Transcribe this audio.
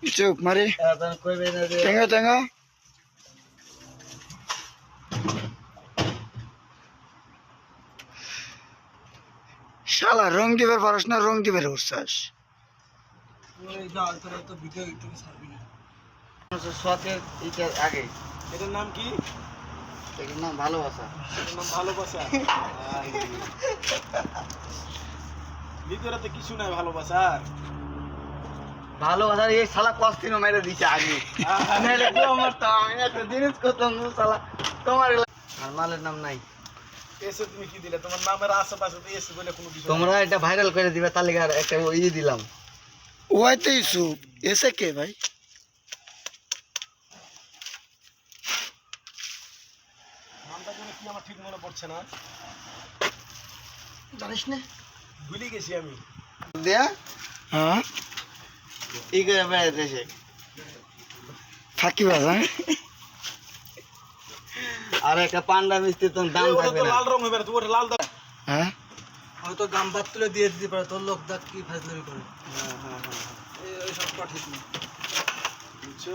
চুপ মারি Tenga Tenga শালা রং দিবার পারস না রং দিবার উৎসাস আগে এটার নাম কি? এটার নাম ভালোবাসা এটার নাম ভালোবাসা। ভিতরে কিছু নাই ভালোবাসার। ভালোবাসার এই শালা কস্তিনো মেরে দিছে আগে মেরে তো আমার তো আমি একটা জিনিস করতাম না শালা তোমার আর মালের নাম নাই এসে তুমি কি দিলে? তোমার নামের আশেপাশে তো এসে বলে কোনো কিছু তোমরা এটা ভাইরাল করে দিবে তালিকার একটা ই দিলাম ওইতে ইস্যু এসে কে ভাই নামটা যেন কি আমার ঠিক মনে পড়ছে না। জানিস না ভুলে গেছি আমি। দেয়া হ্যাঁ ই করে বেড়াইতেছে ফাঁকি বাজ আর একটা পান্ডা মিষ্টি তোর দাম ওটা থাকবে তো না লাল রং হবে না, তুমি ওটা লাল দাও। হ্যাঁ হয়তো গাম বাদ তুলে দিয়ে দিতে পারে তোর লোক দেখ কি ফাজলামি করে হ্যাঁ হ্যাঁ হ্যাঁ এই সব ঠিক না বুঝছো?